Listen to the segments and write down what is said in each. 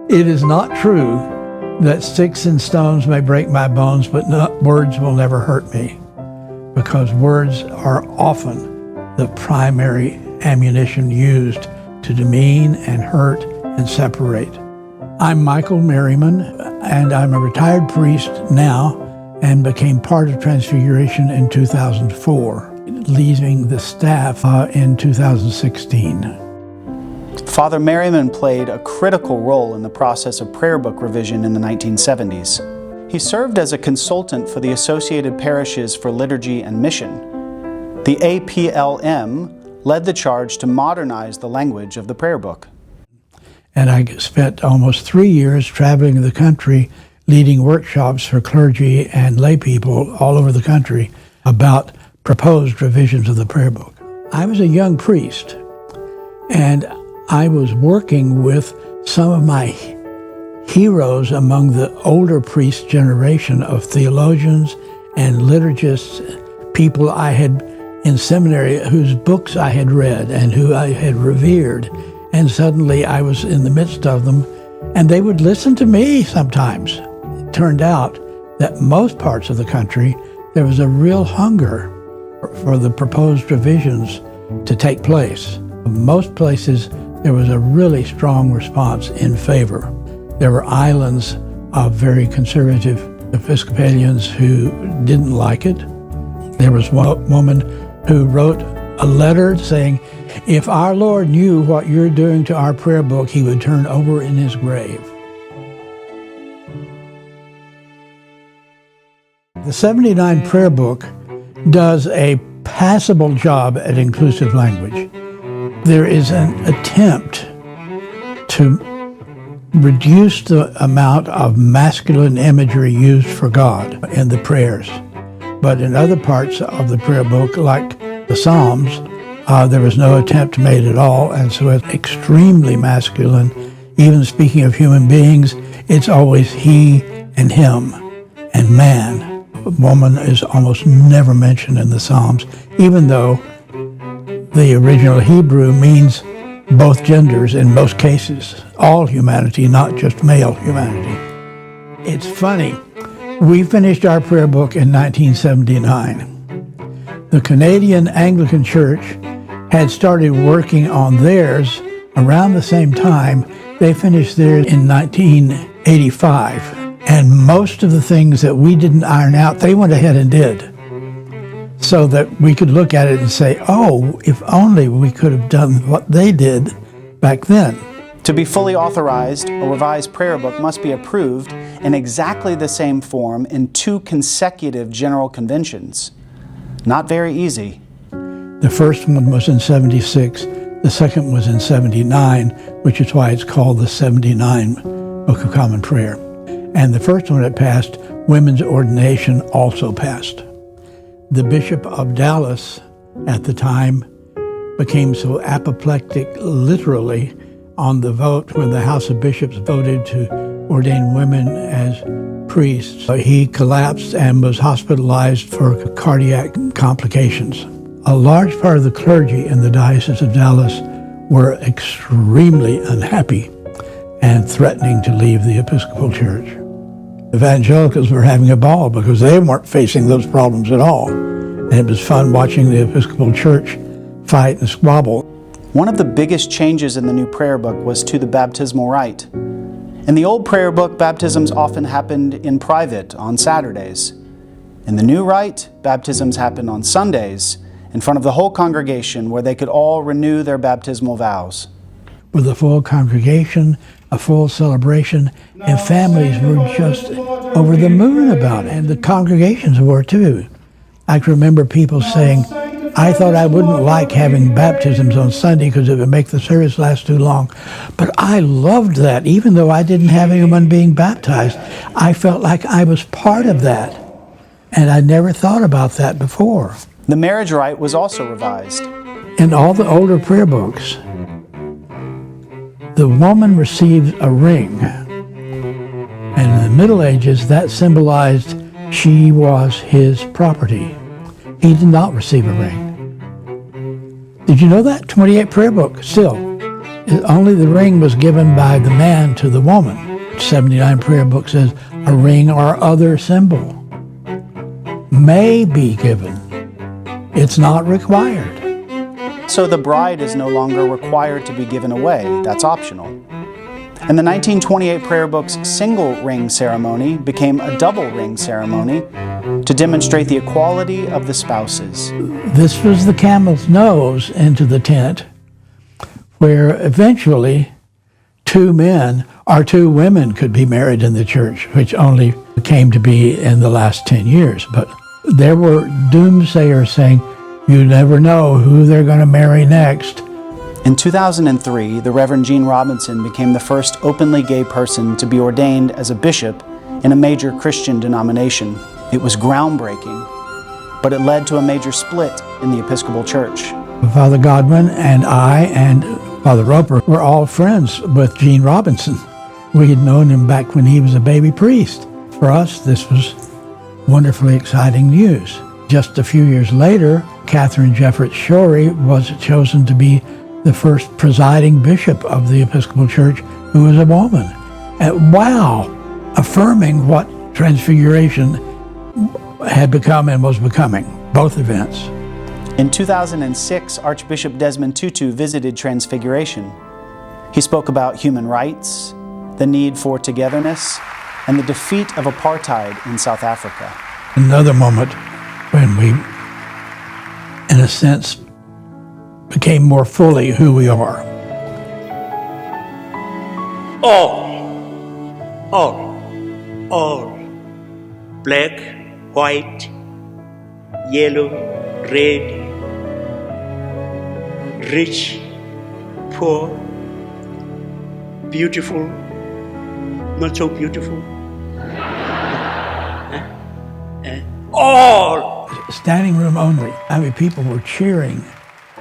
It is not true that sticks and stones may break my bones, but words will never hurt me, because words are often the primary ammunition used to demean and hurt and separate. I'm Michael Merriman, and I'm a retired priest now and became part of Transfiguration in 2004, leaving the staff in 2016. Father Merriman played a critical role in the process of prayer book revision in the 1970s. He served as a consultant for the Associated Parishes for Liturgy and Mission. The APLM led the charge to modernize the language of the prayer book. And I spent almost 3 years traveling the country, leading workshops for clergy and lay people all over the country about proposed revisions of the prayer book. I was a young priest, and I was working with some of my heroes among the older priest generation of theologians and liturgists, people I had in seminary whose books I had read and who I had revered. And suddenly I was in the midst of them, and they would listen to me sometimes. It turned out that most parts of the country, there was a real hunger for the proposed revisions to take place. Most places, there was a really strong response in favor. There were islands of very conservative Episcopalians who didn't like it. There was one woman who wrote a letter saying, "If our Lord knew what you're doing to our prayer book, he would turn over in his grave." The 79 prayer book does a passable job at inclusive language. There is an attempt to reduce the amount of masculine imagery used for God in the prayers. But in other parts of the prayer book, like the Psalms, there was no attempt made at all, and so it's extremely masculine. Even speaking of human beings, it's always he and him and man. Woman is almost never mentioned in the Psalms, even though the original Hebrew means both genders in most cases, all humanity, not just male humanity. It's funny, we finished our prayer book in 1979. The Canadian Anglican Church had started working on theirs around the same time. They finished theirs in 1985. And most of the things that we didn't iron out, they went ahead and did, so that we could look at it and say, oh, if only we could have done what they did back then. To be fully authorized, a revised prayer book must be approved in exactly the same form in 2 consecutive general conventions. Not very easy. The first one was in 76, the second was in 79, which is why it's called the 79 Book of Common Prayer. And the first one that passed, women's ordination, also passed. The Bishop of Dallas at the time became so apoplectic, literally, on the vote when the House of Bishops voted to ordain women as priests. He collapsed and was hospitalized for cardiac complications. A large part of the clergy in the Diocese of Dallas were extremely unhappy and threatening to leave the Episcopal Church. Evangelicals were having a ball because they weren't facing those problems at all. And it was fun watching the Episcopal Church fight and squabble. One of the biggest changes in the new prayer book was to the baptismal rite. In the old prayer book, baptisms often happened in private on Saturdays. In the new rite, baptisms happened on Sundays in front of the whole congregation, where they could all renew their baptismal vows. With a full congregation, a full celebration, and families were just over the moon about it, and the congregations were too. I can remember people saying, I thought I wouldn't like having baptisms on Sunday because it would make the service last too long. But I loved that. Even though I didn't have anyone being baptized, I felt like I was part of that. And I never thought about that before. The marriage rite was also revised. In all the older prayer books, the woman received a ring. And in the Middle Ages, that symbolized she was his property. He did not receive a ring. Did you know that? 28 prayer book, still. Only the ring was given by the man to the woman. 79 Prayer Book says a ring or other symbol may be given. It's not required. So the bride is no longer required to be given away. That's optional. And the 1928 Prayer Book's single ring ceremony became a double ring ceremony to demonstrate the equality of the spouses. This was the camel's nose into the tent, where eventually 2 men or 2 women could be married in the church, which only came to be in the last 10 years. But there were doomsayers saying, you never know who they're going to marry next. In 2003, the Reverend Gene Robinson became the first openly gay person to be ordained as a bishop in a major Christian denomination. It was groundbreaking, but it led to a major split in the Episcopal Church. Father Godwin and I and Father Roper were all friends with Gene Robinson. We had known him back when he was a baby priest. For us, this was wonderfully exciting news. Just a few years later, Catherine Jefferts Shorey was chosen to be the first presiding bishop of the Episcopal Church who was a woman. And wow, affirming what Transfiguration had become and was becoming, both events. In 2006, Archbishop Desmond Tutu visited Transfiguration. He spoke about human rights, the need for togetherness, and the defeat of apartheid in South Africa. Another moment when we, in a sense, became more fully who we are. All, black, white, yellow, red, rich, poor, beautiful, not so beautiful. All. Standing room only. I mean, people were cheering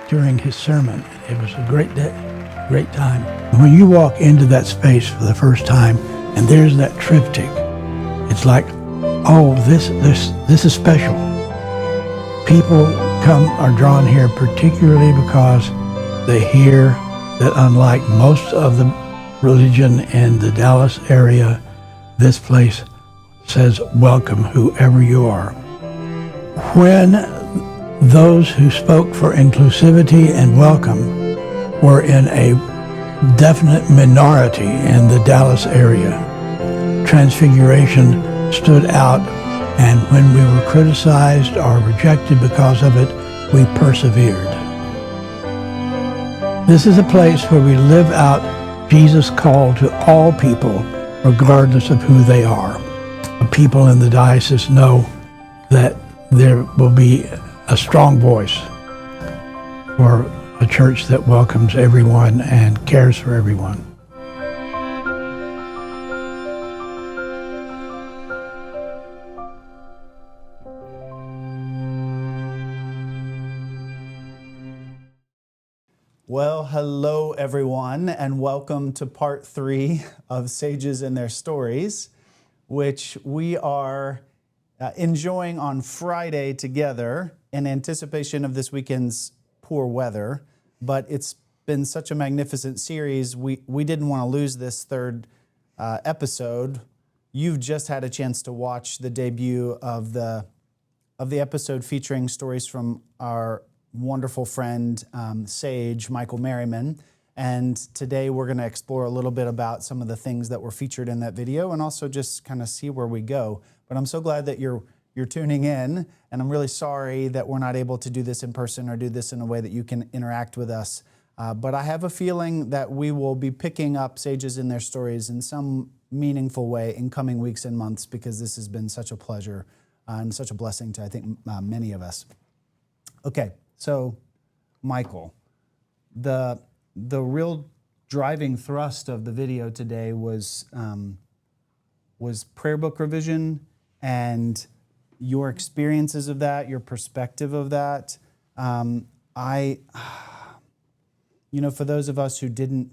during his sermon. It was a great day, great time. When you walk into that space for the first time and there's that triptych, it's like, oh, this is special. People are drawn here particularly because they hear that unlike most of the religion in the Dallas area, this place says, welcome whoever you are. When those who spoke for inclusivity and welcome were in a definite minority in the Dallas area, Transfiguration stood out, and when we were criticized or rejected because of it, we persevered. This is a place where we live out Jesus' call to all people, regardless of who they are. The people in the diocese know that there will be a strong voice for a church that welcomes everyone and cares for everyone. Well, hello everyone, and welcome to part 3 of Sages and Their Stories, which we are enjoying on Friday together in anticipation of this weekend's poor weather. But it's been such a magnificent series, we didn't want to lose this third episode. You've just had a chance to watch the debut of the episode featuring stories from our wonderful friend, Sage Michael Merriman. And today we're going to explore a little bit about some of the things that were featured in that video and also just kind of see where we go. But I'm so glad that you're tuning in, and I'm really sorry that we're not able to do this in person or do this in a way that you can interact with us. But I have a feeling that we will be picking up Sages and Their Stories in some meaningful way in coming weeks and months, because this has been such a pleasure and such a blessing to, I think, many of us. Okay, so Michael, the real driving thrust of the video today was prayer book revision and your experiences of that, your perspective of that. For those of us who didn't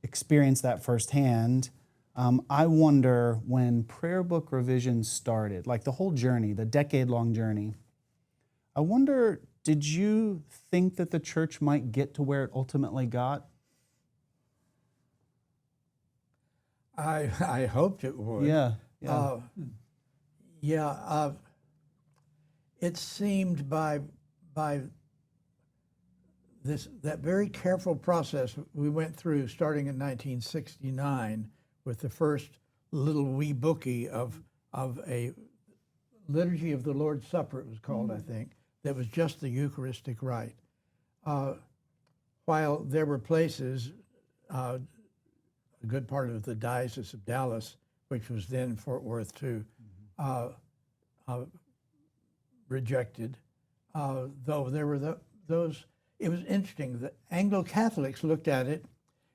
experience that firsthand, I wonder when prayer book revision started, like the whole journey, the decade-long journey, I wonder, did you think that the church might get to where it ultimately got? I hoped it would. Yeah. It seemed by that very careful process we went through, starting in 1969, with the first little wee bookie of a liturgy of the Lord's Supper, it was called, I think, that was just the Eucharistic rite. While there were places, a good part of the Diocese of Dallas, which was then Fort Worth too, rejected, though there were those. It was interesting. The Anglo-Catholics looked at it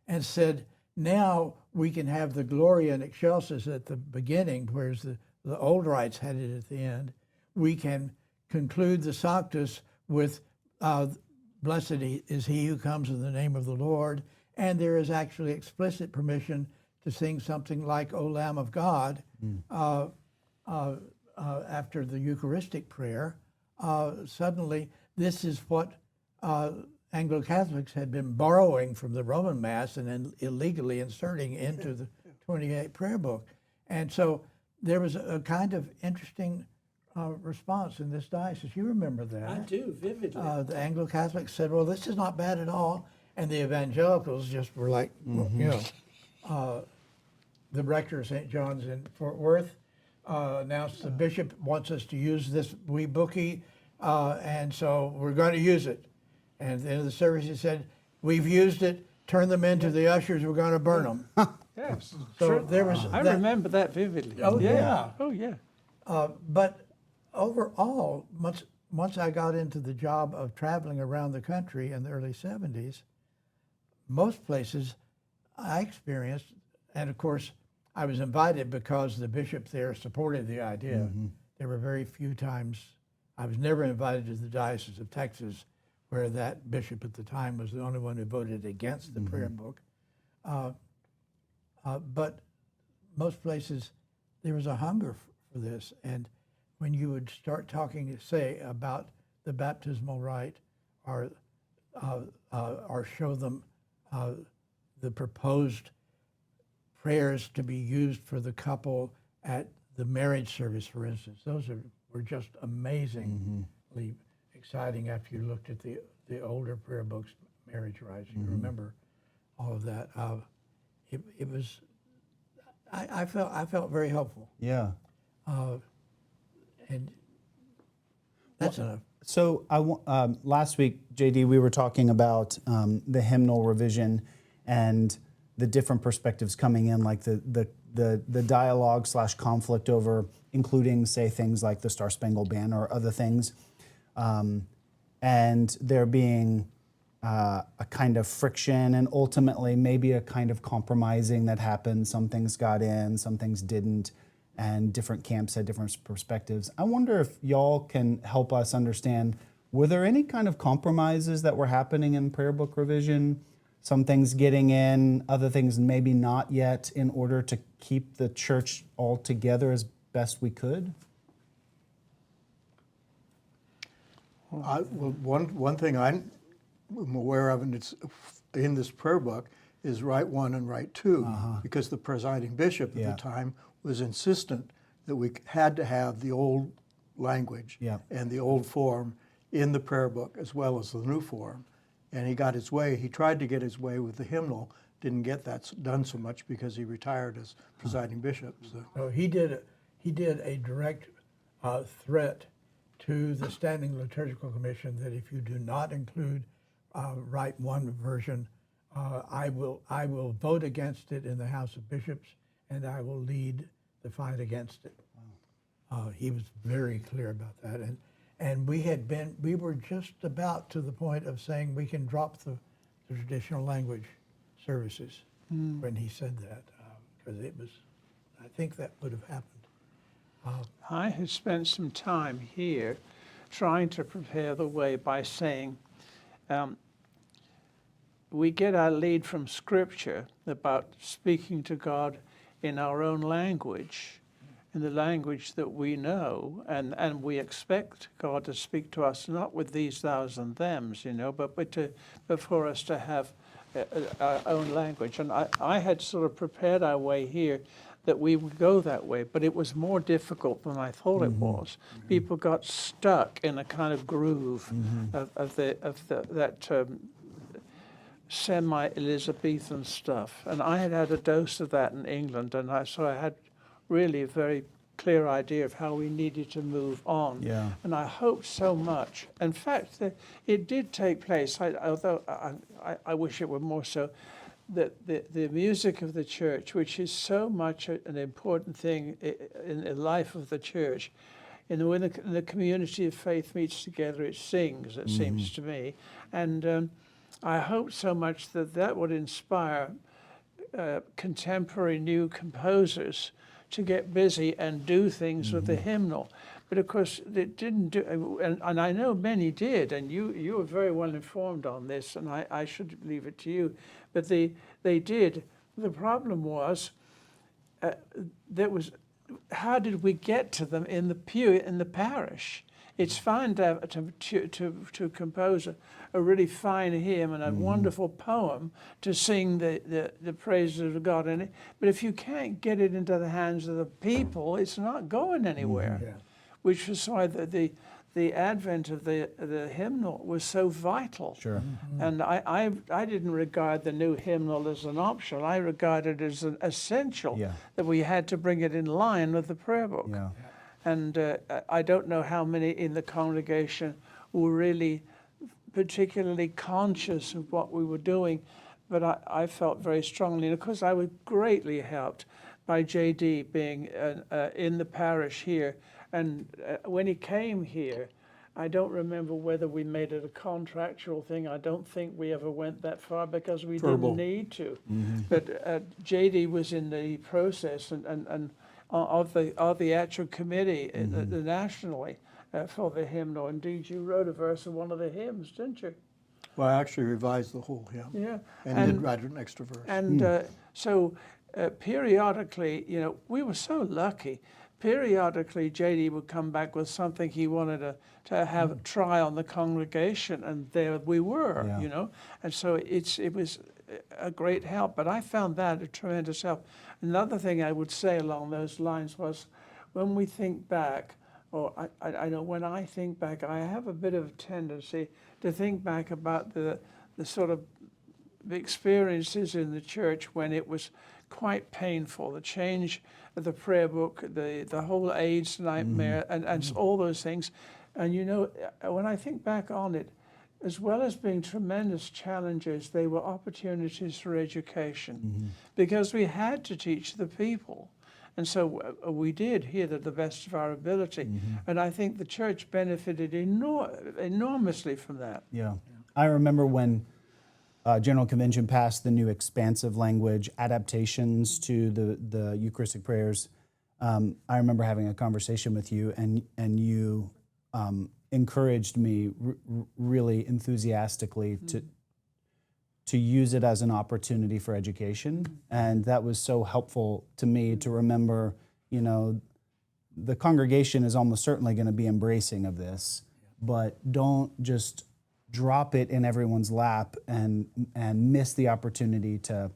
and said, now we can have the Gloria in Excelsis at the beginning, whereas the old rites had it at the end. We can conclude the Sanctus with blessed is he who comes in the name of the Lord. And there is actually explicit permission to sing something like O Lamb of God after the Eucharistic prayer. Suddenly, this is what Anglo-Catholics had been borrowing from the Roman Mass and then illegally inserting into the 28 prayer book. And so there was a kind of interesting response in this diocese. You remember that? I do, vividly. The Anglo-Catholics said, well, this is not bad at all. And the evangelicals just were like, the rector of St. John's in Fort Worth announced the bishop wants us to use this wee bookie, and so we're going to use it. And at the end of the service, he said, we've used it, turn them into the ushers, we're going to burn them. Yes. So there was I remember that vividly. Oh, yeah. Oh, yeah. But overall, once I got into the job of traveling around the country in the early 70s, most places I experienced, and of course, I was invited because the bishop there supported the idea. There were very few times, I was never invited to the Diocese of Texas, where that bishop at the time was the only one who voted against the prayer book. But most places, there was a hunger for this. And when you would start talking, say, about the baptismal rite, or show them the proposed prayers to be used for the couple at the marriage service, for instance, those were just amazingly exciting after you looked at the older prayer books, marriage rites. You remember all of that. It was, I felt very helpful. Yeah. And that's enough. So last week, JD, we were talking about the hymnal revision and the different perspectives coming in, like the dialogue / conflict over including, say, things like the Star Spangled Banner or other things, and there being a kind of friction and ultimately maybe a kind of compromising that happened. Some things got in, some things didn't, and different camps had different perspectives. I wonder if y'all can help us understand, were there any kind of compromises that were happening in prayer book revision? Some things getting in, other things maybe not yet, in order to keep the church all together as best we could? Well, one thing I'm aware of, and it's in this prayer book, is Rite 1 and Rite 2, because the presiding bishop at the time was insistent that we had to have the old language and the old form in the prayer book as well as the new form. And he got his way. He tried to get his way with the hymnal, didn't get that done so much because he retired as presiding bishop. So he did a direct threat to the Standing Liturgical Commission that if you do not include Rite 1 version, I will vote against it in the House of Bishops, and I will lead the fight against it. He was very clear about that, and we were just about to the point of saying we can drop the traditional language services when he said that, because I think that would have happened. I have spent some time here trying to prepare the way by saying we get our lead from Scripture about speaking to God in our own language, in the language that we know, and we expect God to speak to us not with these thous and thems, but for us to have our own language. And I had sort of prepared our way here that we would go that way, but it was more difficult than I thought it was. People got stuck in a kind of groove of that semi-Elizabethan stuff. And I had had a dose of that in England, and so I had really a very clear idea of how we needed to move on. Yeah. And I hoped so much. In fact, it did take place, although I wish it were more so, that the music of the church, which is so much an important thing in the life of the church, when the community of faith meets together, it sings, it seems to me. And I hope so much that would inspire contemporary new composers to get busy and do things with the hymnal. But of course, it didn't do, and I know many did, and you were very well informed on this, and I should leave it to you. But they did. The problem was, how did we get to them in the parish? It's fine to compose a really fine hymn and a wonderful poem to sing the praises of God in it, but if you can't get it into the hands of the people, it's not going anywhere. Yeah. Which was why the advent of the hymnal was so vital. Sure. And I didn't regard the new hymnal as an option. I regarded it as an essential, that we had to bring it in line with the prayer book. Yeah. And I don't know how many in the congregation were really particularly conscious of what we were doing, but I felt very strongly. And of course, I was greatly helped by J.D. being in the parish here. And when he came here, I don't remember whether we made it a contractual thing. I don't think we ever went that far because we didn't need to. But J.D. was in the process and of the actual committee nationally for the hymnal. Indeed, you wrote a verse of one of the hymns, didn't you? Well, I actually revised the whole hymn. Yeah. And did write an extra verse. And so periodically, we were so lucky. Periodically, J.D. would come back with something he wanted to have try on the congregation, and there we were, And so it was a great help. But I found that a tremendous help. Another thing I would say along those lines was, when we think back, or I know when I think back, I have a bit of a tendency to think back about the sort of the experiences in the church when it was quite painful, the change of the prayer book, the whole AIDS nightmare, and all those things. And when I think back on it, as well as being tremendous challenges, they were opportunities for education, because we had to teach the people. And so we did here to the best of our ability. And I think the church benefited enormously from that. Yeah. I remember when General Convention passed the new expansive language adaptations to the Eucharistic prayers. I remember having a conversation with you, and you encouraged me really enthusiastically to use it as an opportunity for education, and that was so helpful to me to remember. The congregation is almost certainly going to be embracing of this, but don't just drop it in everyone's lap and miss the opportunity to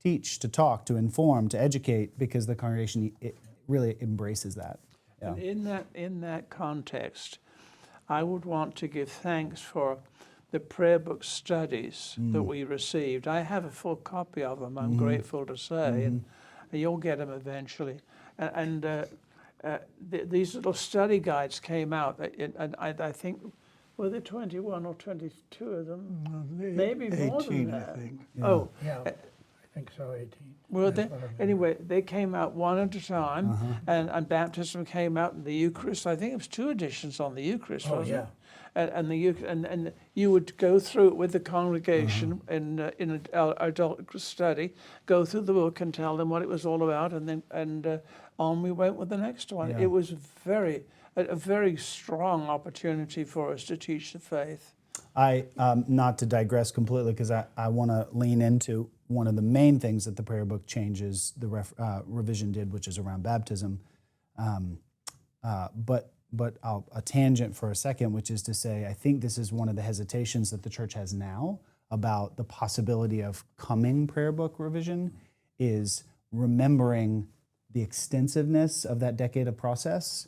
teach, to talk, to inform, to educate, because the congregation really embraces that. Yeah. And in that context, I would want to give thanks for the prayer book studies that we received. I have a full copy of them, I'm grateful to say, and you'll get them eventually. And these little study guides came out, and I think, were there 21 or 22 of them? Maybe more 18, than that. I think. Yeah. Oh, Yeah, I think so, 18. well, anyway, they came out one at a time, and baptism came out, and the Eucharist. I think it was 2 editions on the Eucharist, wasn't it? And you would go through it with the congregation in an adult study, go through the book and tell them what it was all about, and then on we went with the next one. Yeah. It was a very strong opportunity for us to teach the faith. I not to digress completely, because I want to lean into one of the main things that the prayer book changes, the revision did, which is around baptism. But a tangent for a second, which is to say, I think this is one of the hesitations that the church has now about the possibility of coming prayer book revision is remembering the extensiveness of that decade of process.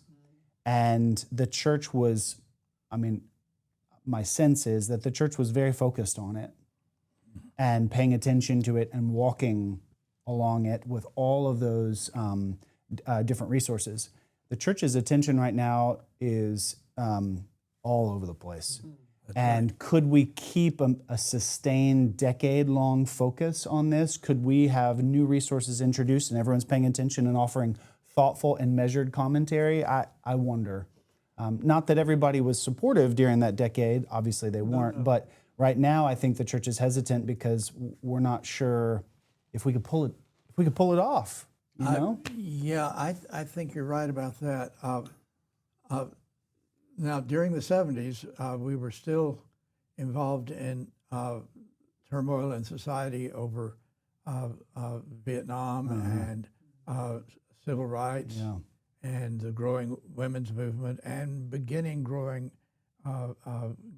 And the church was, my sense is that the church was very focused on it and paying attention to it and walking along it with all of those different resources. The church's attention right now is all over the place. And could we keep a sustained decade-long focus on this? Could we have new resources introduced and everyone's paying attention and offering thoughtful and measured commentary? I wonder. Not that everybody was supportive during that decade, obviously they weren't, but right now I think the church is hesitant because we're not sure if we could pull it off, you know? Yeah, I think you're right about that. Now, during the 70s, we were still involved in turmoil in society over Vietnam and civil rights and the growing women's movement and beginning growing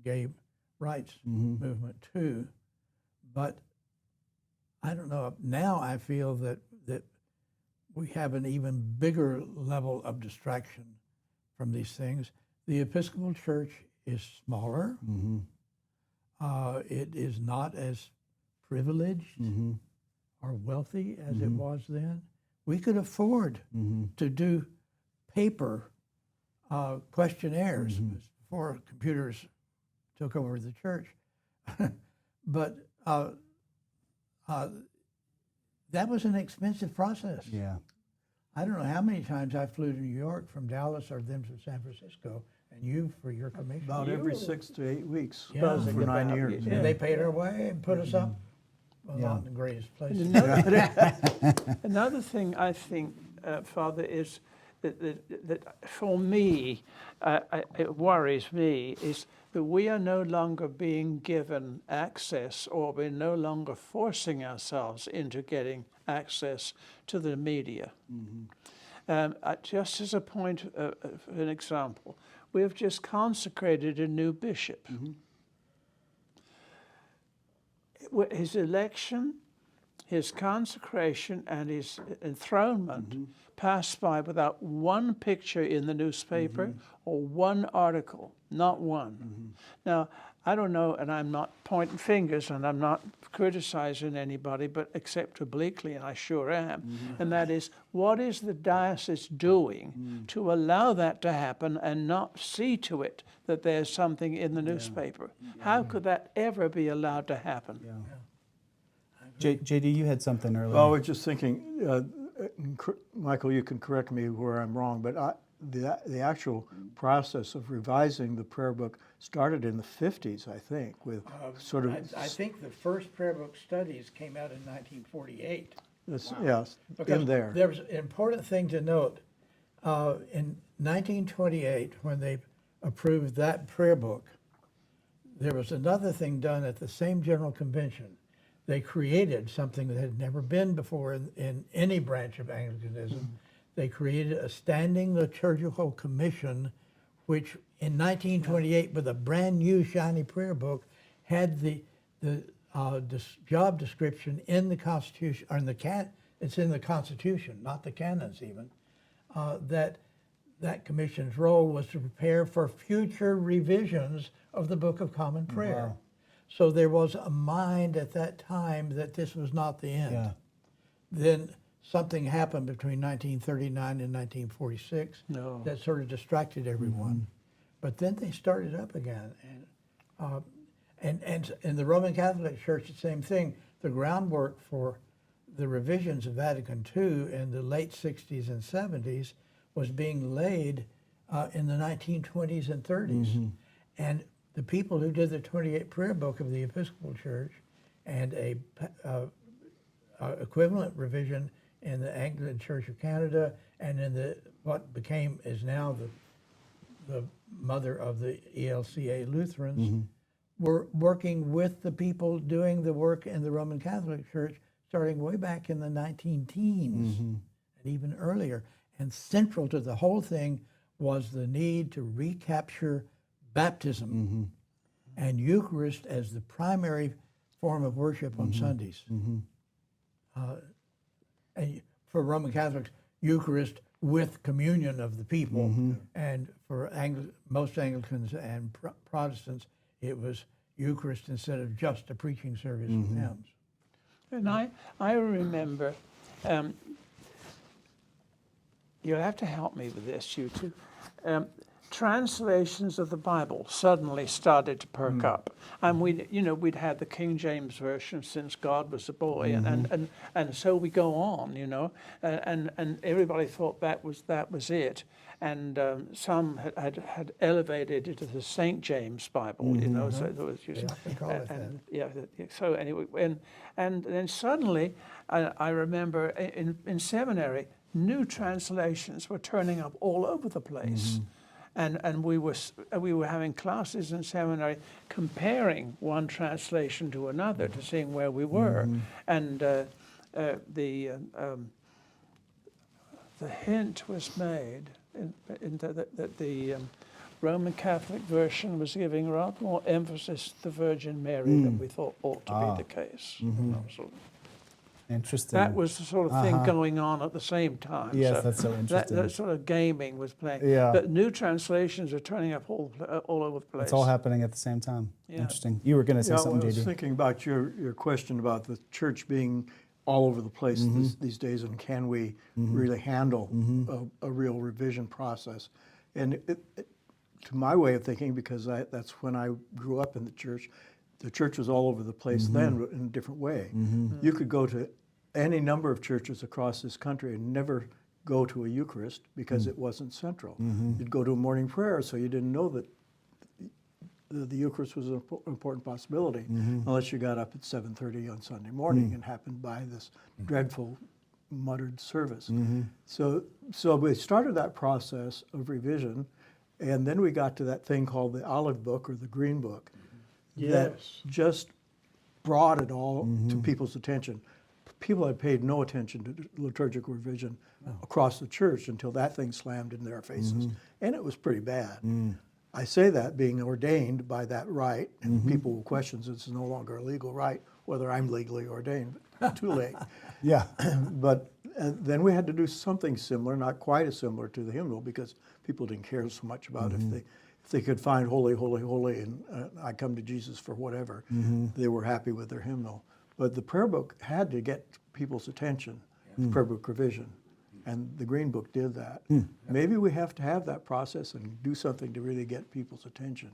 gay rights movement too. But I don't know, now I feel that we have an even bigger level of distraction from these things. The Episcopal Church is smaller. It is not as privileged or wealthy as it was then. We could afford to do paper questionnaires before computers took over the church. But that was an expensive process. Yeah. I don't know how many times I flew to New York from Dallas or then to San Francisco, and you for your commission. About every 6 to 8 weeks Yeah. for 9 years. And they paid our way and put us up. Well, not in the greatest places. Another thing I think, Father, is that for me, it worries me, is that we are no longer being given access, or we're no longer forcing ourselves into getting access to the media. Just as a point, an example, we have just consecrated a new bishop. His election, his consecration, and his enthronement passed by without one picture in the newspaper or one article, not one. Now, I don't know, and I'm not pointing fingers and I'm not criticizing anybody, but except obliquely, and I sure am, and that is, what is the diocese doing to allow that to happen and not see to it that there's something in the newspaper? How could that ever be allowed to happen? JD, you had something earlier. Well, I was just thinking, Michael, you can correct me where I'm wrong, but the actual process of revising the prayer book started in the 50s, I think, with sort of... I think the first prayer book studies came out in 1948. Yes, in there. There's an important thing to note. In 1928, when they approved that prayer book, there was another thing done at the same General Convention. They created something that had never been before in any branch of Anglicanism. They created a standing liturgical commission, which in 1928, with a brand new shiny prayer book, had the job description in the Constitution, or it's in the Constitution, not the canons even, that commission's role was to prepare for future revisions of the Book of Common Prayer. Wow. So there was a mind at that time that this was not the end. Yeah. Then something happened between 1939 and 1946 that sort of distracted everyone. But then they started up again. And in the Roman Catholic Church, the same thing. The groundwork for the revisions of Vatican II in the late 60s and 70s was being laid in the 1920s and 30s. And the people who did the 28 prayer book of the Episcopal Church and a equivalent revision in the Anglican Church of Canada and in what is now the mother of the ELCA Lutherans, were working with the people doing the work in the Roman Catholic Church starting way back in the 19-teens and even earlier. And central to the whole thing was the need to recapture baptism and Eucharist as the primary form of worship on Sundays. And for Roman Catholics, Eucharist with communion of the people, and for most Anglicans and Protestants, it was Eucharist instead of just a preaching service with hymns. And I remember, you'll have to help me with this, you two. Translations of the Bible suddenly started to perk up, and we'd had the King James version since God was a boy, and so we go on, and everybody thought that was it, and some had elevated it to the St. James Bible, so there was so anyway, and then suddenly I remember in seminary, new translations were turning up all over the place. And we were having classes in seminary comparing one translation to another to seeing where we were, and the hint was made that the Roman Catholic version was giving rather more emphasis to the Virgin Mary than we thought ought to be the case. Interesting. That was the sort of thing going on at the same time. Yes, that's so interesting. That sort of gaming was playing. Yeah. But new translations are turning up all over the place. It's all happening at the same time. Yeah. Interesting. You were going to say something, I was JD. thinking about your question about the church being all over the place these days, and can we really handle a real revision process? And to my way of thinking, because that's when I grew up in the church was all over the place then in a different way. You could go to any number of churches across this country and never go to a Eucharist because it wasn't central. You'd go to a morning prayer, so you didn't know that the Eucharist was an important possibility unless you got up at 7:30 on Sunday morning and happened by this dreadful muttered service. So we started that process of revision, and then we got to that thing called the Olive Book or the Green Book that just brought it all to people's attention. People had paid no attention to liturgical revision across the church until that thing slammed in their faces, and it was pretty bad. I say that being ordained by that rite, and people will question it's no longer a legal rite, whether I'm legally ordained, but too late. Yeah. But then we had to do something similar, not quite as similar to the hymnal, because people didn't care so much about if they could find holy, holy, holy, and I come to Jesus for whatever, they were happy with their hymnal. But the prayer book had to get people's attention, the prayer book revision, and the Green Book did that. Maybe we have to have that process and do something to really get people's attention.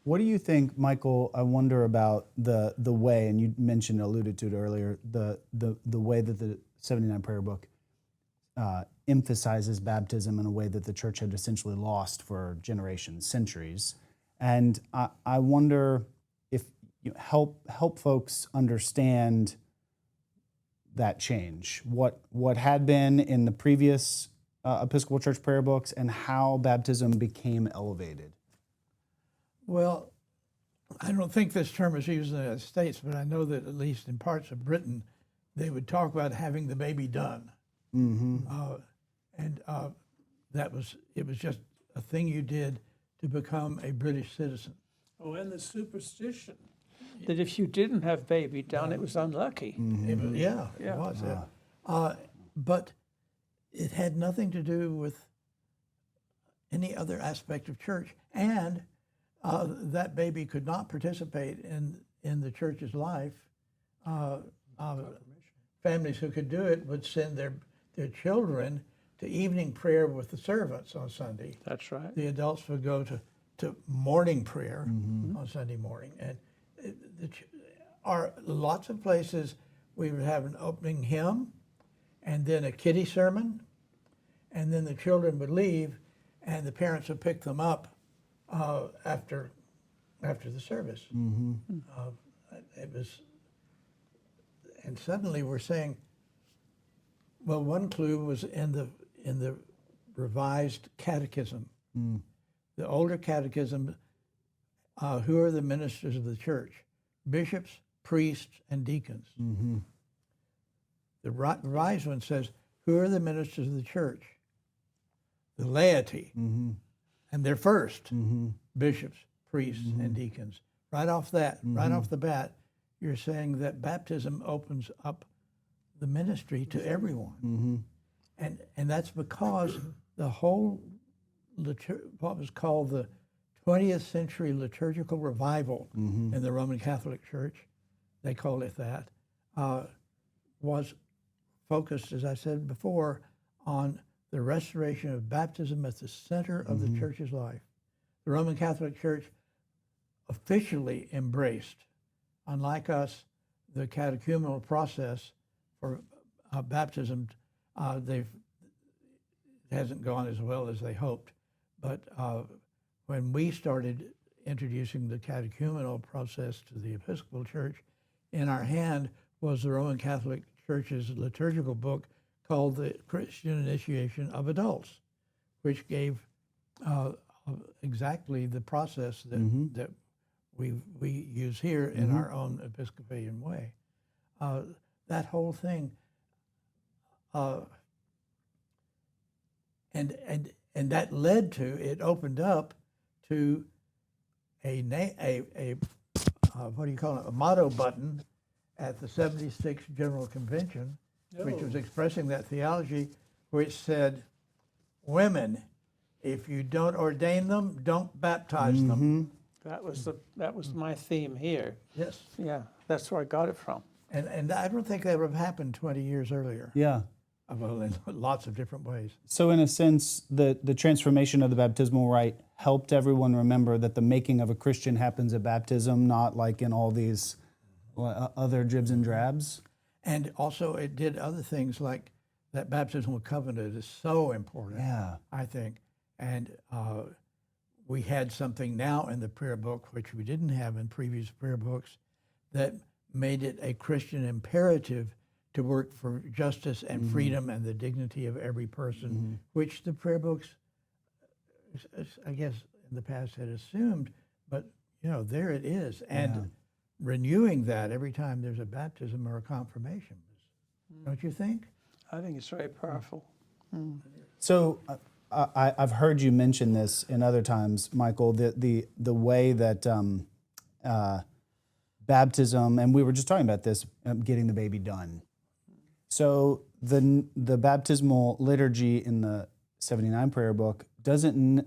What do you think, Michael? I wonder about the way, and you alluded to it earlier, the way that the 79 Prayer Book emphasizes baptism in a way that the church had essentially lost for generations, centuries. And I wonder if help folks understand that change, what had been in the previous Episcopal Church prayer books and how baptism became elevated. Well, I don't think this term is used in the United States, but I know that at least in parts of Britain, they would talk about having the baby done. It was just a thing you did to become a British citizen. Oh, and the superstition that if you didn't have baby done, it was unlucky. It was. But it had nothing to do with any other aspect of church, and that baby could not participate in the church's life. Families who could do it would send their children to evening prayer with the servants on Sunday. That's right. The adults would go to morning prayer on Sunday morning. And there are lots of places we would have an opening hymn and then a kiddie sermon, and then the children would leave and the parents would pick them up after the service. It was, and suddenly we're saying, well, one clue was in the revised catechism. The older catechism, who are the ministers of the church? Bishops, priests, and deacons. The revised one says, who are the ministers of the church? The laity. And they're first, bishops, priests, and deacons. Right off the bat, you're saying that baptism opens up the ministry to everyone. And that's because the whole, what was called the 20th century liturgical revival in the Roman Catholic Church, they call it that, was focused, as I said before, on the restoration of baptism at the center of the church's life. The Roman Catholic Church officially embraced, unlike us, the catechumenal process for baptism. It hasn't gone as well as they hoped, but when we started introducing the catechumenal process to the Episcopal Church, in our hand was the Roman Catholic Church's liturgical book called the Christian Initiation of Adults, which gave exactly the process that we use here in our own Episcopalian way. That whole thing, and that led to, it opened up to a what do you call it, a motto button at the 76th General Convention, which was expressing that theology, which said, women, if you don't ordain them, don't baptize them. That was my theme here. Yes. Yeah, that's where I got it from. And I don't think that would have happened 20 years earlier. Yeah. Well, in lots of different ways. So in a sense, the transformation of the baptismal rite helped everyone remember that the making of a Christian happens at baptism, not like in all these other dribs and drabs. And also it did other things like that baptismal covenant is so important, I think. And we had something now in the prayer book, which we didn't have in previous prayer books, that made it a Christian imperative to work for justice and freedom and the dignity of every person, which the prayer books, I guess, in the past had assumed, but there it is. And renewing that every time there's a baptism or a confirmation, don't you think? I think it's very powerful. So I've heard you mention this in other times, Michael, the way that baptism, and we were just talking about this, getting the baby done. So the baptismal liturgy in the 79 prayer book doesn't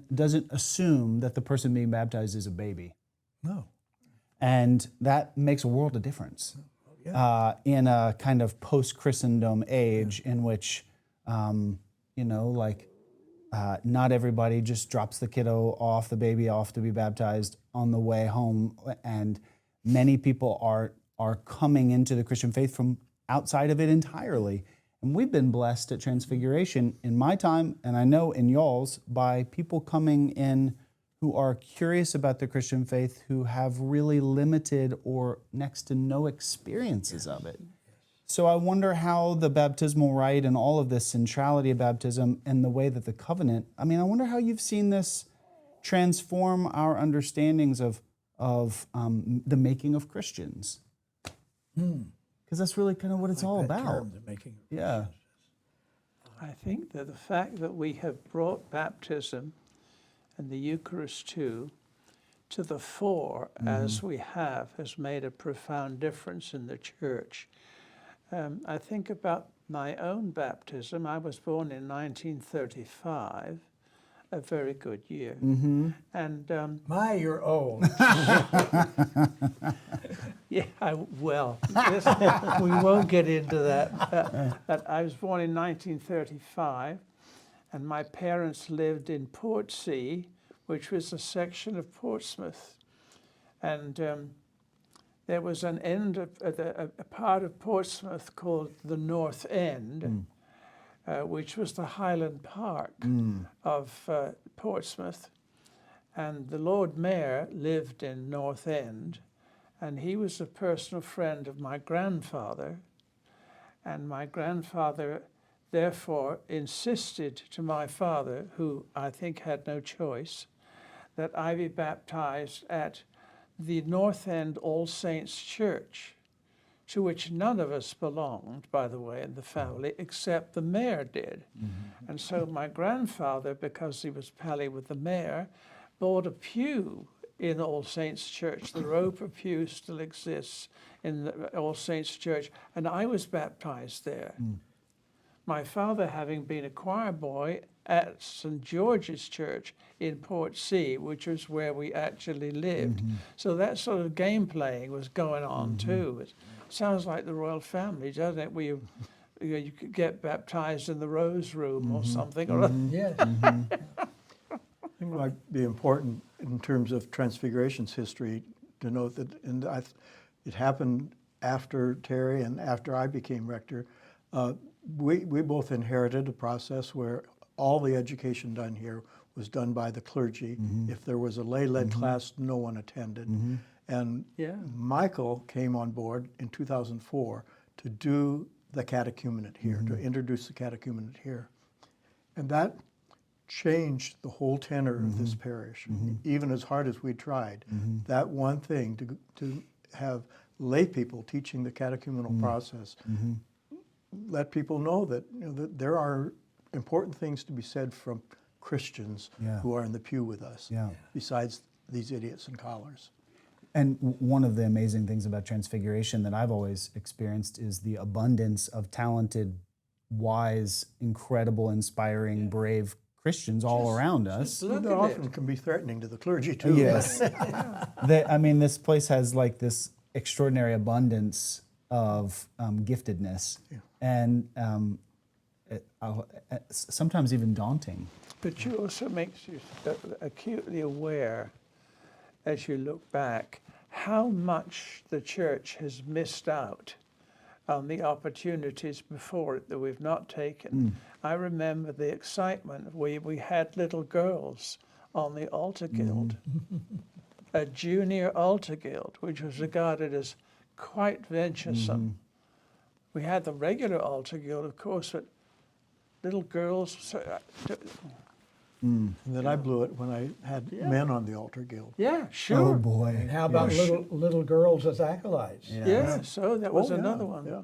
assume that the person being baptized is a baby. No. And that makes a world of difference in a kind of post-Christendom age in which, not everybody just drops the baby off to be baptized on the way home. And many people are coming into the Christian faith from outside of it entirely. And we've been blessed at Transfiguration in my time, and I know in y'all's, by people coming in who are curious about the Christian faith, who have really limited or next to no experiences of it. So I wonder how the baptismal rite and all of this centrality of baptism and the way that the covenant, I wonder how you've seen this transform our understandings of the making of Christians. Because that's really kind of what it's all about. Term, the making of Yeah. I think that the fact that we have brought baptism and the Eucharist too to the fore as we have has made a profound difference in the church. I think about my own baptism. I was born in 1935, a very good year. And you're old. yeah, we won't get into that. I was born in 1935, and my parents lived in Portsea, which was a section of Portsmouth. And there was an end of a part of Portsmouth called the North End, which was the Highland Park of Portsmouth. And the Lord Mayor lived in North End, and he was a personal friend of my grandfather. And my grandfather therefore insisted to my father, who I think had no choice, that I be baptized at the North End All Saints Church, to which none of us belonged, by the way, in the family, except the mayor did. And so my grandfather, because he was pally with the mayor, bought a pew in All Saints Church. The row for pews still exists in the All Saints Church, and I was baptized there. My father having been a choir boy at St. George's Church in Port C, which was where we actually lived. So that sort of game playing was going on too. It sounds like the royal family, doesn't it? Where you could get baptized in the Rose Room or something. Or Yes. I think it might be important in terms of Transfiguration's history to note that it happened after Terry and after I became rector. We both inherited a process where all the education done here was done by the clergy. If there was a lay-led class, no one attended. And Michael came on board in 2004 to do the catechumenate here, to introduce the catechumenate here. And that changed the whole tenor of this parish. Even as hard as we tried, that one thing to have lay people teaching the catechumenal process, let people know that, that there are important things to be said from Christians who are in the pew with us, besides these idiots in collars. And one of the amazing things about Transfiguration that I've always experienced is the abundance of talented, wise, incredible, inspiring, brave Christians all around us. look That at often it. can be threatening to the clergy too. Yes. I mean, this place has like this extraordinary abundance of giftedness and sometimes even daunting. But you also makes you acutely aware, as you look back, how much the church has missed out on the opportunities before it that we've not taken. I remember the excitement where we had little girls on the altar guild, a junior altar guild, which was regarded as quite venturesome. We had the regular altar guild, of course, but little girls. And then I blew it when I had men on the altar guild. Yeah, sure. Oh boy. And how about little girls as acolytes? Yeah, so that was Oh, yeah, another one. yeah.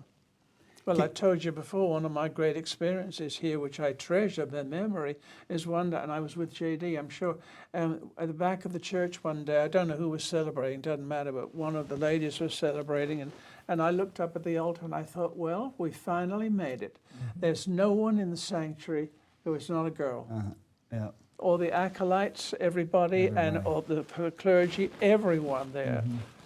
Well, I told you before, one of my great experiences here, which I treasure the memory, is one day, and I was with JD, I'm sure, at the back of the church one day, I don't know who was celebrating, doesn't matter, but one of the ladies was celebrating, and I looked up at the altar and I thought, well, we finally made it. There's no one in the sanctuary who is not a girl. Yeah. All the acolytes, everybody, and all the clergy, everyone there.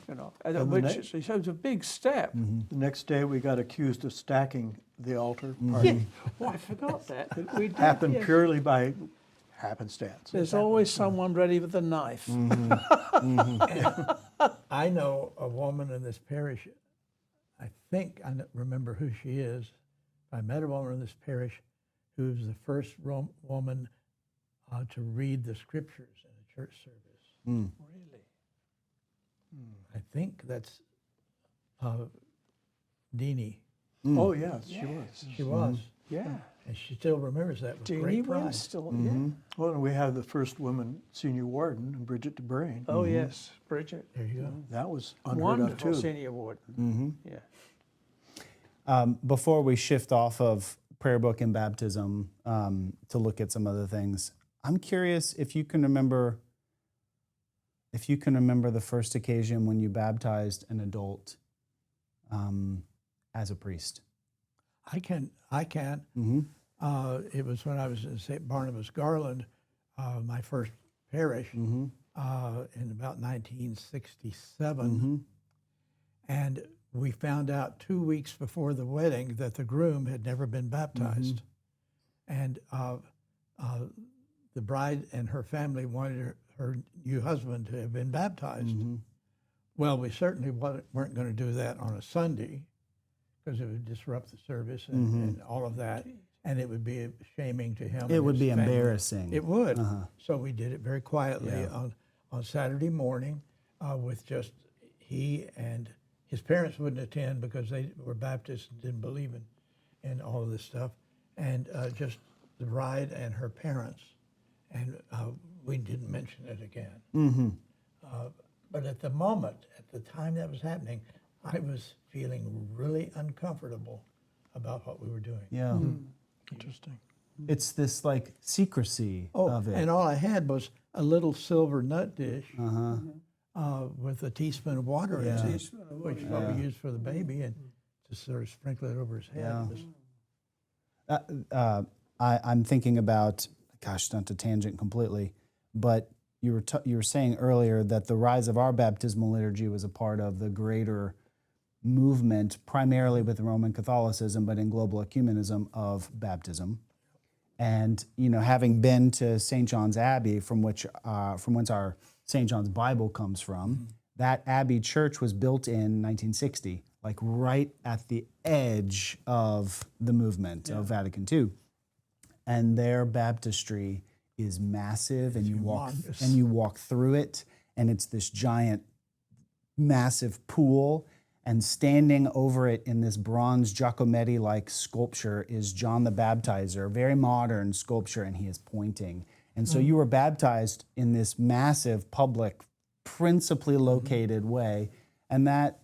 You know, which is a big step. The next day we got accused of stacking the altar party. Well, I forgot that. But we did, Happened yes. purely by happenstance. There's always someone ready with a knife. I know a woman in this parish, I think I remember who she is. I met a woman in this parish who was the first woman to read the scriptures in a church service. Really? I think that's Deanie. Oh, yes, she was. She was. Yeah. And she still remembers that with Deanie great Wynn pride. still, yeah. Well, and we have the first woman senior warden, Bridget DeBrain. Oh, yes, Bridget. There you go. That was unheard of, Wonderful too. senior warden. Yeah. Before we shift off of prayer book and baptism to look at some other things, I'm curious if you can remember the first occasion when you baptized an adult as a priest. I can. It was when I was in St. Barnabas Garland, my first parish, in about 1967. And we found out 2 weeks before the wedding that the groom had never been baptized. And the bride and her family wanted her new husband to have been baptized. Well, we certainly weren't going to do that on a Sunday because it would disrupt the service and all of that, and it would be shaming to him. It and would his be family. embarrassing. It would. So we did it very quietly on Saturday morning with just he and his parents wouldn't attend because they were Baptists and didn't believe in all of this stuff, and just the bride and her parents. And we didn't mention it again. But at the moment, at the time that was happening, I was feeling really uncomfortable about what we were doing. Yeah. Interesting. It's this like secrecy of it. And all I had was a little silver nut dish with a teaspoon of water in it, which is what we use for the baby, and just sort of sprinkle it over his head. I'm thinking about, gosh, not to tangent completely, but you were saying earlier that the rise of our baptismal liturgy was a part of the greater movement, primarily with Roman Catholicism, but in global ecumenism of baptism. And having been to St. John's Abbey, from whence our St. John's Bible comes from, that Abbey church was built in 1960, like right at the edge of the movement of Vatican II. And their baptistry is massive, and you walk through it, and it's this giant, massive pool. And standing over it in this bronze Giacometti-like sculpture is John the Baptizer, very modern sculpture, and he is pointing. And so you were baptized in this massive, public, principally located way, and that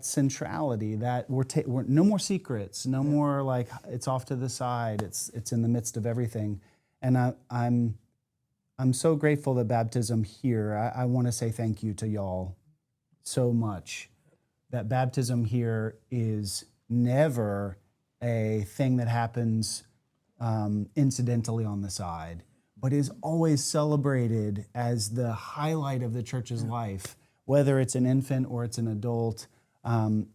centrality, that we're no more secrets, no more like it's off to the side. It's in the midst of everything, and I'm so grateful that baptism here. I want to say thank you to y'all so much. That baptism here is never a thing that happens incidentally on the side, but is always celebrated as the highlight of the church's life. Whether it's an infant or it's an adult,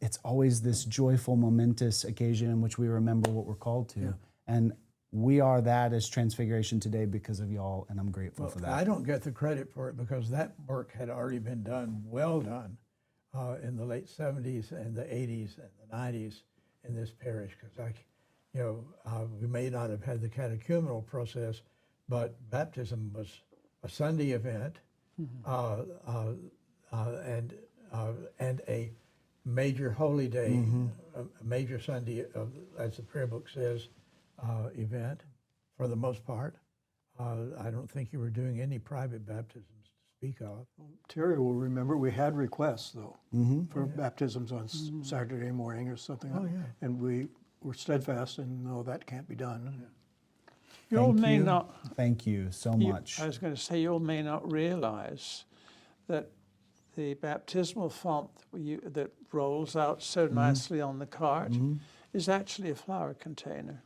it's always this joyful, momentous occasion in which we remember what we're called to. And we are that as Transfiguration today because of y'all, and I'm grateful for that. I don't get the credit for it because that work had already been done, well done, in the late 70s and the 80s and the 90s in this parish. Because we may not have had the catechumenal process, but baptism was a Sunday event and a major holy day, a major Sunday, as the prayer book says, event for the most part. I don't think you were doing any private baptisms to speak of. Terry will remember we had requests, though, for baptisms on Saturday morning or something. And we were steadfast and no, that can't be done. You all may not. Thank you so much. I was going to say, you all may not realize that the baptismal font that rolls out so nicely on the cart is actually a flower container.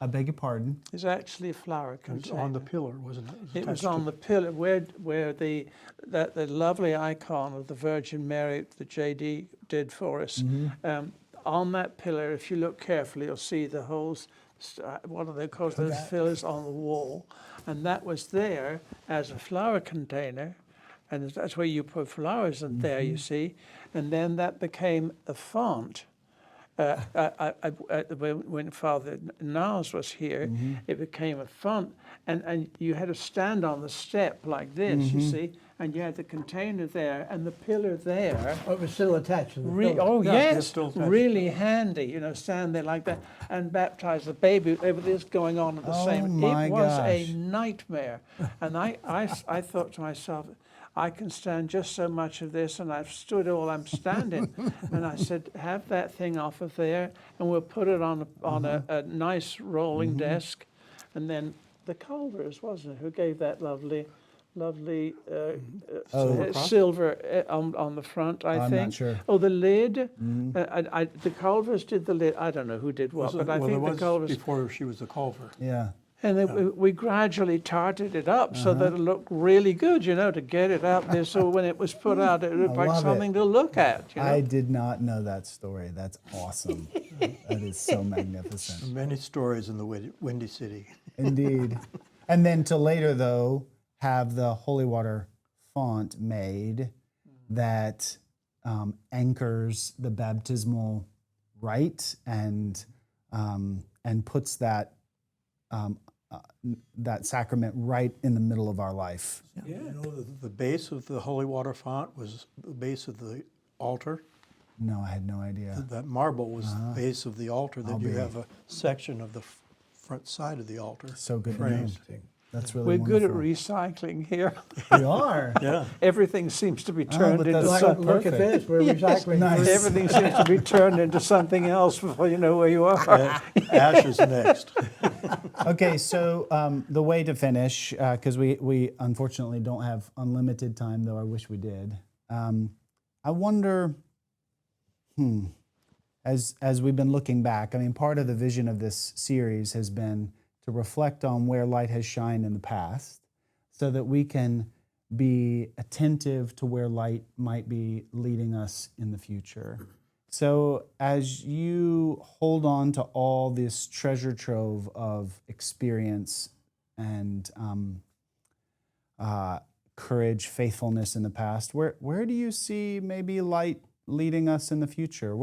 I beg your pardon? It's actually a flower It was container. on the pillar, wasn't it? It was on the pillar where the lovely icon of the Virgin Mary that JD did for us. On that pillar, if you look carefully, you'll see the holes. What are they called? Those fillers on the wall, and that was there as a flower container, and that's where you put flowers in there. You see, and then that became a font. When Father Niles was here, it became a font, and you had to stand on the step like this, you see, and you had the container there and the pillar there. Oh, it was still attached to the pillar. Yes, really handy, stand there like that and baptize the baby with this going on at the same. My It was gosh. a nightmare, and I thought to myself, I can stand just so much of this, and I've stood all I'm standing. And I said, have that thing off of there, and we'll put it on a nice rolling desk. And then the Culvers, wasn't it, who gave that lovely silver on the front, I I'm think. not sure. Oh, the lid. The Culvers did the lid. I don't know who did what, but I think the Culvers. Before she was the Culver. Yeah. And then we gradually tarted it up so that it looked really good, to get it out there. So when it was put out, it looked like love something to look at. I did not know that story. That's awesome. That is so magnificent. Many stories in the Windy City. Indeed. And then to later, though, have the holy water font made that anchors the baptismal rite and puts that that sacrament right in the middle of our life. Yeah. The base of the holy water font was the base of the altar. No, I had no idea. That marble was the base of the altar. Then you be- have a section of the front side of the altar. So good to know. That's really We're good at wonderful. recycling here. We are. Yeah. Everything seems to be turned but into that's something. Look at this. We're recycling. Nice. fruit. Everything seems to be turned into something else before you know where you are. Ash is next. Okay, so the way to finish, because we unfortunately don't have unlimited time, though I wish we did. I wonder, as we've been looking back, I mean, part of the vision of this series has been to reflect on where light has shined in the past so that we can be attentive to where light might be leading us in the future. So as you hold on to all this treasure trove of experience and courage, faithfulness in the past, where do you see maybe light leading us in the future?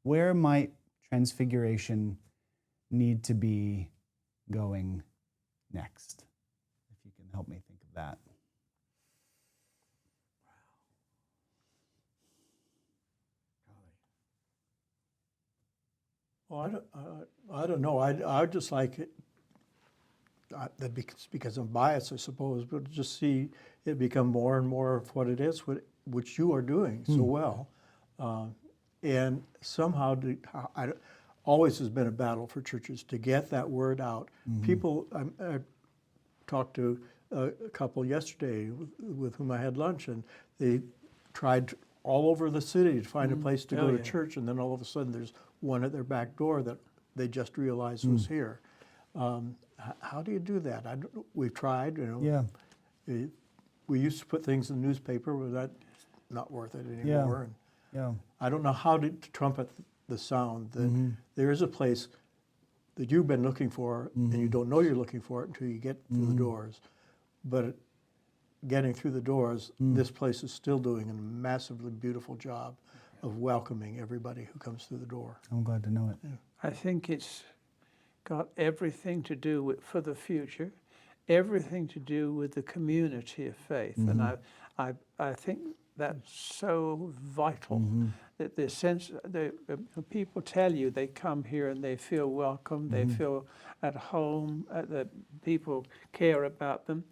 Where might Transfiguration need to be going next? If you can help me think of that. Well, I don't know. I would just like it, because I'm biased, I suppose, but just see it become more and more of what it is, which you are doing so well. And somehow, always has been a battle for churches to get that word out. People, I talked to a couple yesterday with whom I had lunch, and they tried all over the city to find a place to go to church, and then all of a sudden there's one at their back door that they just realized was here. How do you do that? We've tried, Yeah. We used to put things in the newspaper, but that's not worth it anymore. Yeah. I don't know how to trumpet the sound that there is a place that you've been looking for, and you don't know you're looking for it until you get through the doors. But getting through the doors, this place is still doing a massively beautiful job of welcoming everybody who comes through the door. I'm glad to know it. I think it's got everything to do with, for the future, everything to do with the community of faith. And I think that's so vital, that the sense that people tell you they come here and they feel welcome, they feel at home, that people care about them.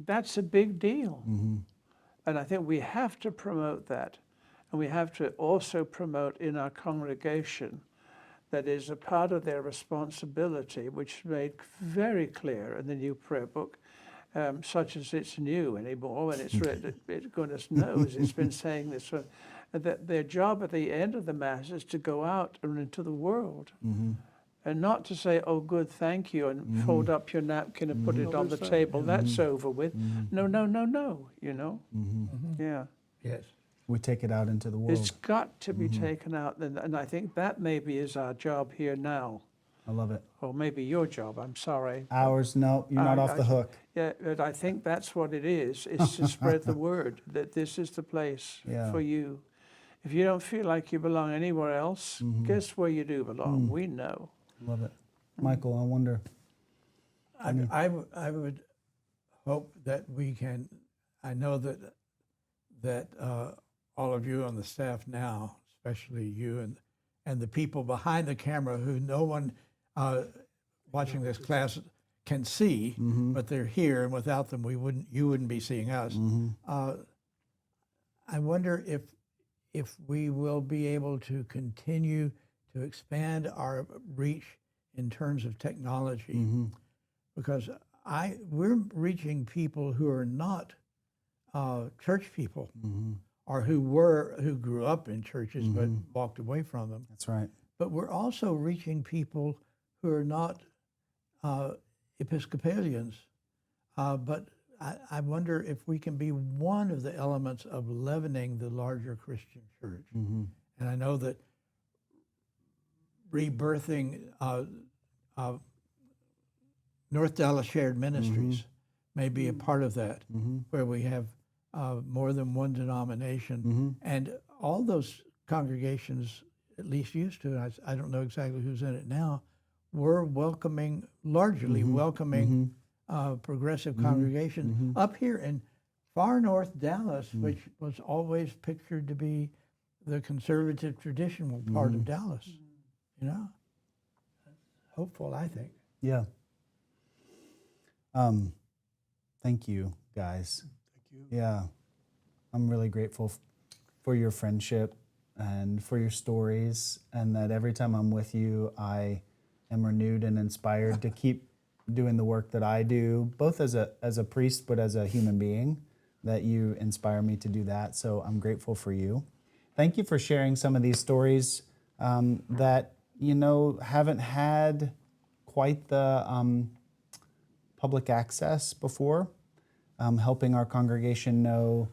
That's a big deal. And I think we have to promote that. And we have to also promote in our congregation that is a part of their responsibility, which is made very clear in the new prayer book, such as it's new anymore, and it's read, goodness knows, it's been saying this, that their job at the end of the Mass is to go out and into the world. And not to say, oh, good, thank you, and fold up your napkin and put it on the table. That's over with. No, you know? Yeah. Yes. We take it out into the world. It's got to be taken out. And I think that maybe is our job here now. I love it. Or maybe your job, I'm sorry. Ours, no, you're not off the hook. Yeah, but I think that's what it is to spread the word that this is the place for you. If you don't feel like you belong anywhere else, guess where you do belong? We know. Love it. Michael, I wonder. I would hope that we can. I know that all of you on the staff now, especially you and the people behind the camera who no one watching this class can see, but they're here, and without them you wouldn't be seeing us. I wonder if we will be able to continue to expand our reach in terms of technology, because we're reaching people who are not church people, or who grew up in churches but walked away from them. That's right. But we're also reaching people who are not Episcopalians. But I wonder if we can be one of the elements of leavening the larger Christian church. And I know that rebirthing North Dallas Shared Ministries may be a part of that, where we have more than one denomination. And all those congregations, at least used to, I don't know exactly who's in it now, were welcoming, largely welcoming progressive congregations up here in far north Dallas, which was always pictured to be the conservative traditional part of Dallas. You know, hopeful, I think. Yeah. Thank you, guys. Thank you. Yeah, I'm really grateful for your friendship and for your stories, and that every time I'm with you, I am renewed and inspired to keep doing the work that I do, both as a priest, but as a human being, that you inspire me to do that. So I'm grateful for you. Thank you for sharing some of these stories that, haven't had quite the public access before, helping our congregation know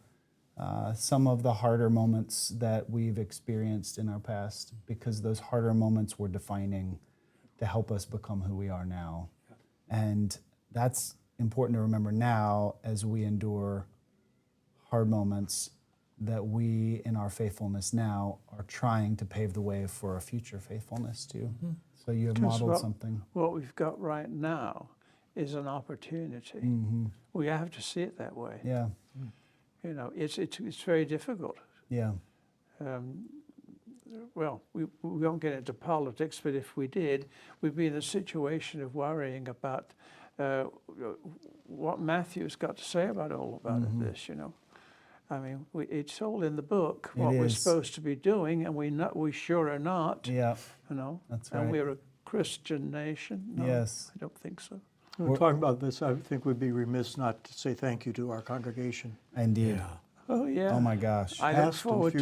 some of the harder moments that we've experienced in our past, because those harder moments were defining to help us become who we are now. And that's important to remember now as we endure hard moments, that we, in our faithfulness now, are trying to pave the way for a future faithfulness too. Mm-hmm. So you have modeled something. What we've got right now is an opportunity. Mm-hmm. We have to see it that way. Yeah. It's very difficult. Yeah. Well, we won't get into politics, but if we did, we'd be in a situation of worrying about what Matthew's got to say about all about this, I mean, it's all in the book, what we're supposed to be doing, and we sure are not. Yeah. That's right. And we're a Christian nation. No, yes. I don't think so. When we're talking about this, I think we'd be remiss not to say thank you to our congregation. Indeed. Yeah. Oh yeah. Oh my gosh. I look forward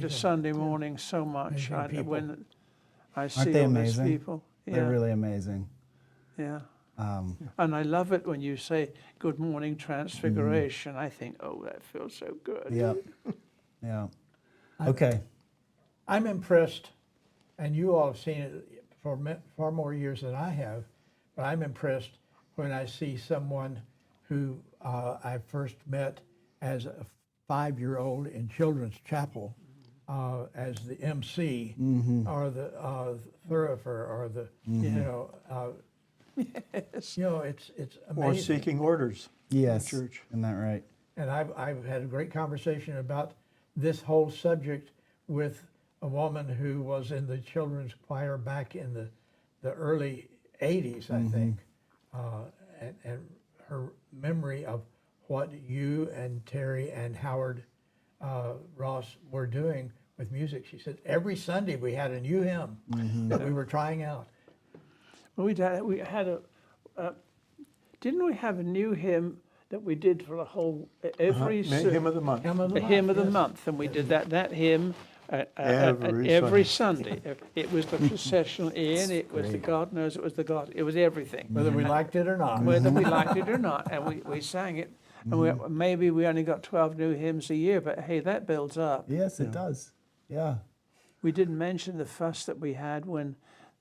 to Sunday morning so much when I see all these people. Yeah. They're really amazing. Yeah. And I love it when you say, "Good morning, Transfiguration." I think, oh, that feels so good. Yeah. Yeah. Okay. I'm impressed, and you all have seen it for far more years than I have, but I'm impressed when I see someone who I first met as a 5-year-old in Children's Chapel as the MC or the thoroughfare or the, Yes. It's amazing. Or seeking orders Yes. in the church. Isn't that right? And I've had a great conversation about this whole subject with a woman who was in the children's choir back in the early 80s, I think, and her memory of what you and Terry and Howard Ross were doing with music. She said every Sunday we had a new hymn that we were trying out. Well, we had didn't we have a new hymn that we did for the whole every Hymn of the month. hymn of the month, and we did that hymn every Sunday. It was the processional in. It was the God knows. It was the God. It was everything. Whether we liked it or not. Whether we liked it or not, and we sang it. And maybe we only got 12 new hymns a year, but hey, that builds up. Yes, it does. Yeah. We didn't mention the fuss that we had when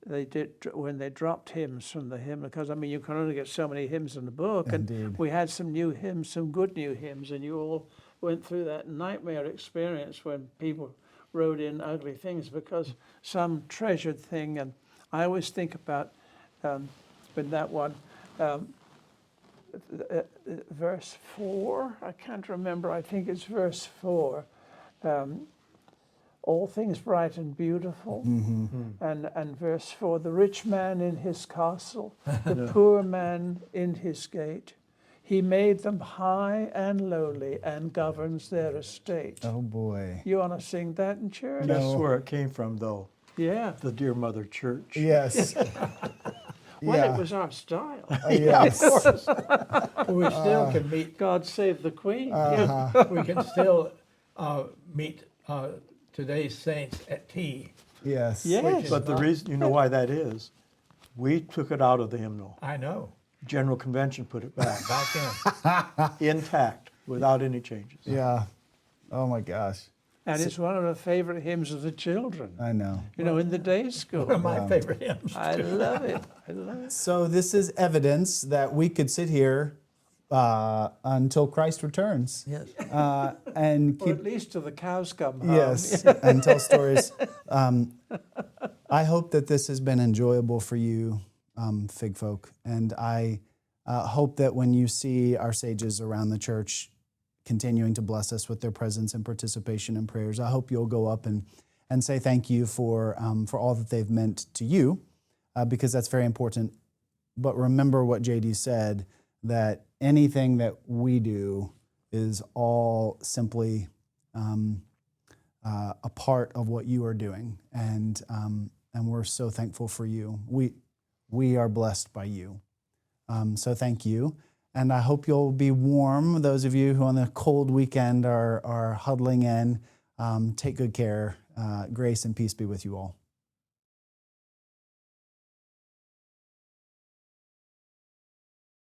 they dropped hymns from the hymn, because I mean you can only get so many hymns in the book. Indeed. And we had some new hymns, some good new hymns, and you all went through that nightmare experience when people wrote in ugly things because some treasured thing. And I always think about with that one. Verse 4, I can't remember, I think it's verse 4. All things bright and beautiful. And verse 4, the rich man in his castle, the poor man in his gate. He made them high and lowly and governs their estate. Oh boy. You want to sing that in church? That's where it came from, though. Yeah. The Dear Mother Church. Yes. Well, it was our style. Yes. We still can meet. God save the Queen. We can still meet today's saints at tea. Yes. Yes. But the reason, you know why that is? We took it out of the hymnal. I know. General Convention put it back. Back in. Intact, without any changes. Yeah. Oh my gosh. And it's one of the favorite hymns of the children. I know. In the day school. One of my favorite hymns. I love it. I love it. So this is evidence that we could sit here until Christ returns. Yes. And Or keep at least till the cows come home. yes, and tell stories. I hope that this has been enjoyable for you, Fig folk, and I hope that when you see our sages around the church continuing to bless us with their presence and participation in prayers, I hope you'll go up and say thank you for all that they've meant to you, because that's very important but remember what JD said, that anything that we do is all simply a part of what you are doing, and we're so thankful for you. We are blessed by you. So thank you, and I hope you'll be warm. Those of you who on the cold weekend are huddling in, take good care. Grace and peace be with you all.